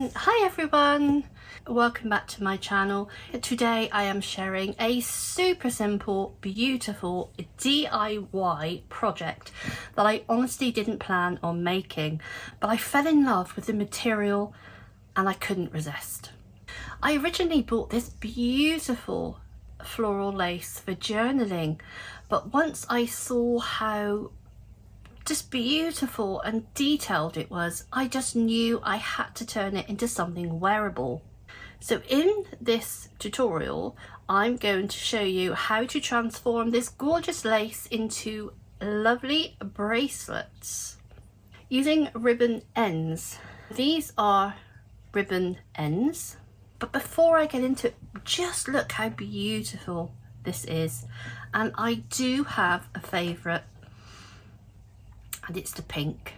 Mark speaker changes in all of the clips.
Speaker 1: Hi everyone, welcome back to my channel. Today I am sharing a super simple, beautiful DIY project that I honestly didn't plan on making, but I fell in love with the material and I couldn't resist. I originally bought this beautiful floral lace for journaling, but once I saw how just beautiful and detailed it was, I just knew I had to turn it into something wearable. So in this tutorial, I'm going to show you how to transform this gorgeous lace into lovely bracelets using ribbon ends. These are ribbon ends, but before I get into it, just look how beautiful this is. And I do have a favourite, and it's the pink.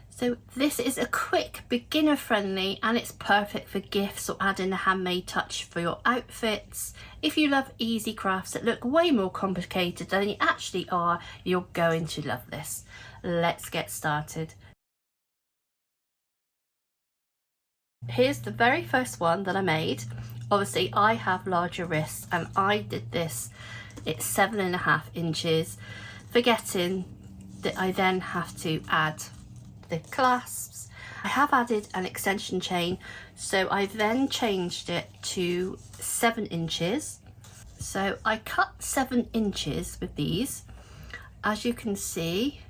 Speaker 1: So this is a quick, beginner friendly, and it's perfect for gifts or adding a handmade touch for your outfits. If you love easy crafts that look way more complicated than they actually are, you're going to love this. Let's get started. Here's the very first one that I made. Obviously I have larger wrists and I did this, it's 7.5 inches, forgetting that I then have to add the clasps. I have added an extension chain, so I then changed it to 7 inches. So I cut 7 inches with these. As you can see,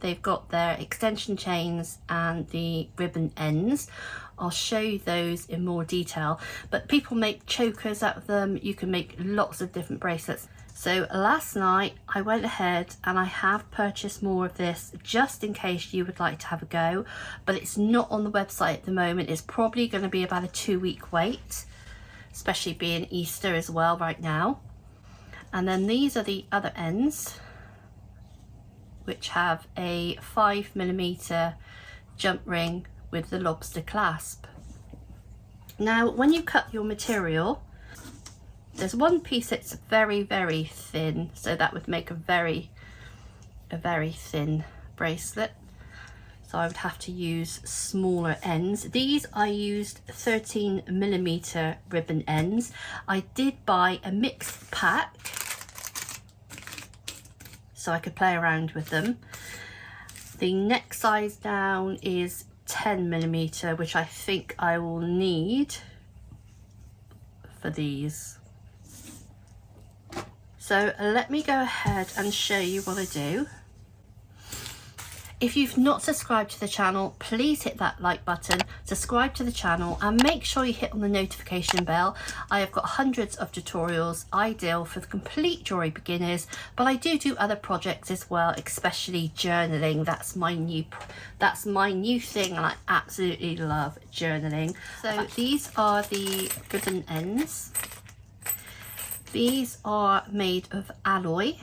Speaker 1: they've got their extension chains and the ribbon ends. I'll show you those in more detail, but people make chokers out of them. You can make lots of different bracelets. So last night I went ahead and I have purchased more of this just in case you would like to have a go, but it's not on the website at the moment. It's probably going to be about a 2-week wait, especially being Easter as well right now. And then these are the other ends, which have a 5mm jump ring with the lobster clasp. Now when you cut your material, there's one piece that's very, very thin, so that would make a very thin bracelet. So I would have to use smaller ends. These I used 13mm ribbon ends. I did buy a mixed pack so I could play around with them. The next size down is 10mm, which I think I will need for these. So let me go ahead and show you what I do. If you've not subscribed to the channel, please hit that like button, subscribe to the channel, and make sure you hit on the notification bell. I have got hundreds of tutorials ideal for the complete jewellery beginners, but I do other projects as well, especially journaling. That's my new thing, and I absolutely love journaling. So these are the ribbon ends. These are made of alloy,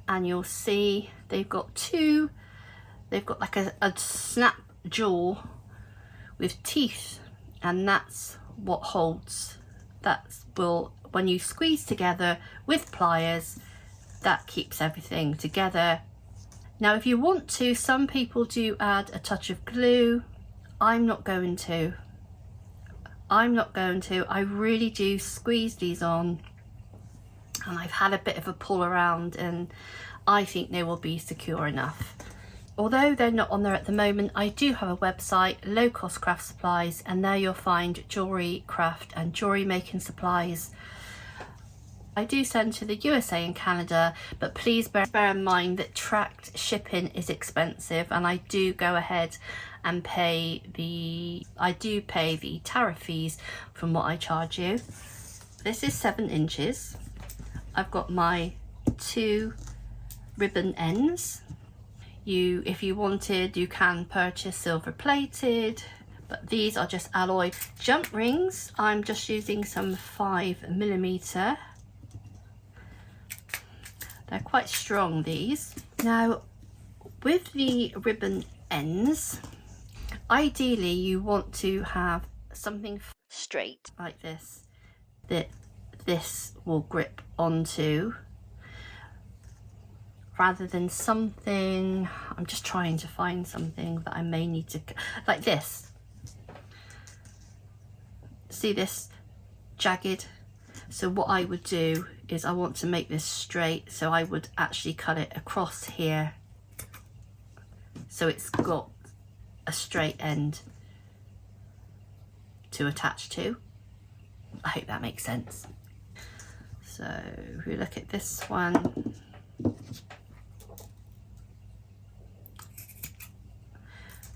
Speaker 1: and you'll see they've got like a snap jaw with teeth, and that's what holds, when you squeeze together with pliers, that keeps everything together. Now if you want to, some people do add a touch of glue. I'm not going to. I really do squeeze these on, and I've had a bit of a pull around and I think they will be secure enough. Although they're not on there at the moment, I do have a website, Low Cost Craft Supplies, and there you'll find jewellery, craft and jewellery making supplies. I do send to the USA and Canada, but please bear in mind that tracked shipping is expensive, and I do go ahead and pay the tariff fees from what I charge you. This is 7 inches. I've got my 2 ribbon ends. If you wanted, you can purchase silver plated, but these are just alloy. Jump rings, I'm just using some 5mm. They're quite strong, these. Now with the ribbon ends, ideally you want to have something straight like this that this will grip onto. rather than something, I'm just trying to find something that I may need to, like this. See this jagged? So what I would do is I want to make this straight, so I would actually cut it across here so it's got a straight end to attach to. I hope that makes sense. So if we look at this one,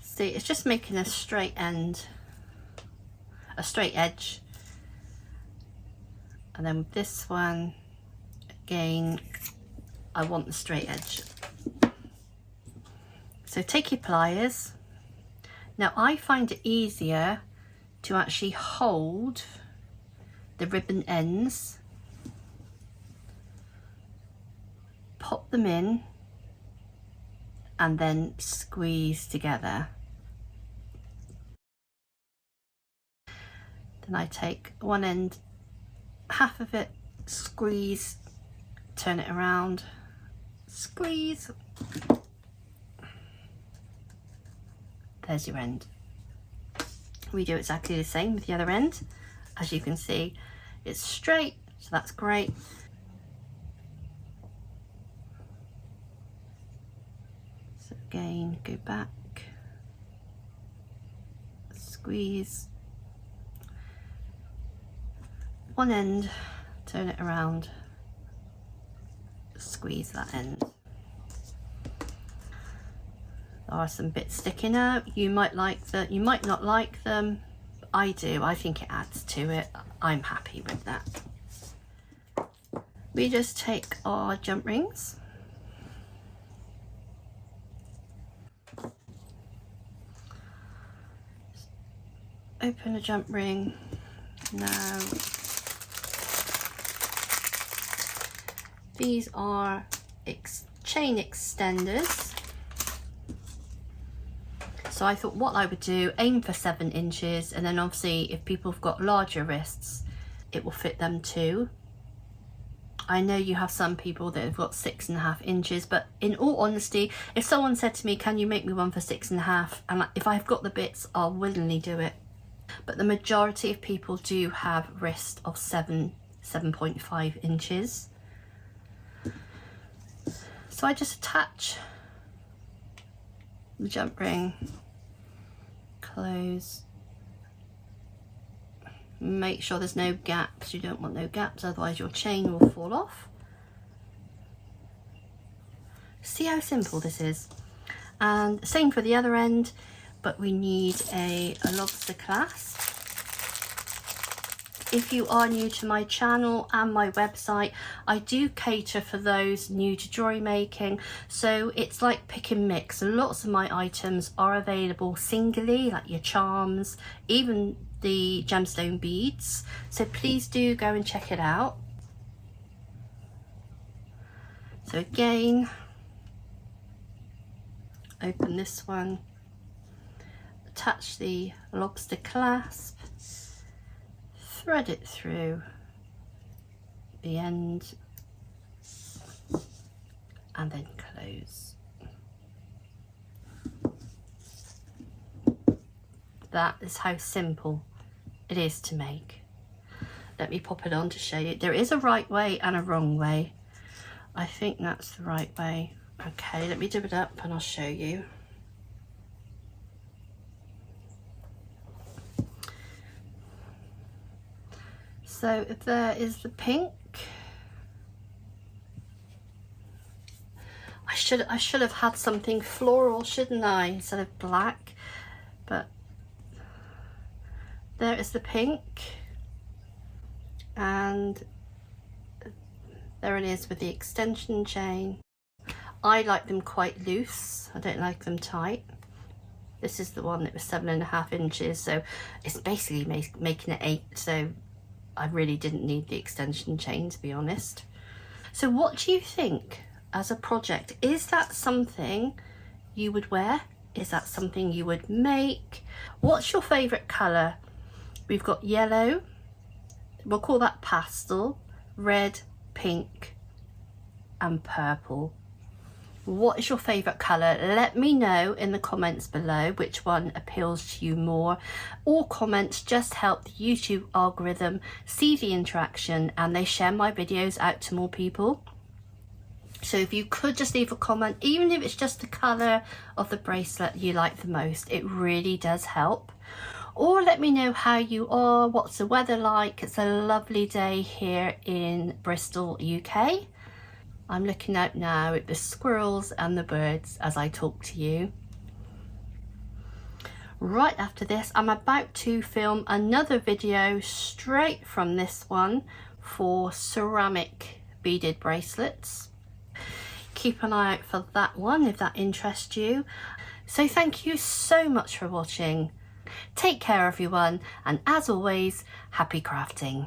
Speaker 1: see, it's just making a straight end, a straight edge. And then with this one, again, I want the straight edge. So take your pliers. Now I find it easier to actually hold the ribbon ends, pop them in, and then squeeze together. Then I take one end, half of it, squeeze, turn it around, squeeze. There's your end. We do exactly the same with the other end. As you can see, it's straight, so that's great. So again, go back, squeeze, one end, turn it around, squeeze that end. There are some bits sticking out. You might like that, you might not like them. I do. I think it adds to it. I'm happy with that. We just take our jump rings, open a jump ring. Now these are chain extenders. So I thought what I would do, aim for 7 inches, and then obviously if people have got larger wrists, it will fit them too. I know you have some people that have got 6.5 inches, but in all honesty, if someone said to me, can you make me one for 6.5? And if I've got the bits, I'll willingly do it. But the majority of people do have wrists of 7.5 inches. So I just attach the jump ring, close, make sure there's no gaps. You don't want no gaps, otherwise your chain will fall off. See how simple this is? And same for the other end, but we need a lobster clasp. If you are new to my channel and my website, I do cater for those new to jewellery making. So it's like pick and mix. Lots of my items are available singly, like your charms, even the gemstone beads. So please do go and check it out. So again, open this one, attach the lobster clasp, thread it through the end, and then close. That is how simple it is to make. Let me pop it on to show you. There is a right way and a wrong way. I think that's the right way. Okay, let me do it up and I'll show you. So there is the pink. I should have had something floral, shouldn't I, instead of black? But there is the pink, and there it is with the extension chain. I like them quite loose. I don't like them tight. This is the one that was 7.5 inches, so it's basically making it 8. So I really didn't need the extension chain, to be honest. So what do you think as a project? Is that something you would wear? Is that something you would make? What's your favourite colour? We've got yellow, we'll call that pastel, red, pink and purple. What is your favourite colour? Let me know in the comments below which one appeals to you more. All comments just help the YouTube algorithm see the interaction and they share my videos out to more people. So if you could just leave a comment, even if it's just the colour of the bracelet you like the most, it really does help. Or let me know how you are, what's the weather like. It's a lovely day here in Bristol, UK. I'm looking out now at the squirrels and the birds as I talk to you. Right after this, I'm about to film another video straight from this one for ceramic beaded bracelets. Keep an eye out for that one if that interests you. So thank you so much for watching. Take care everyone, and as always, happy crafting.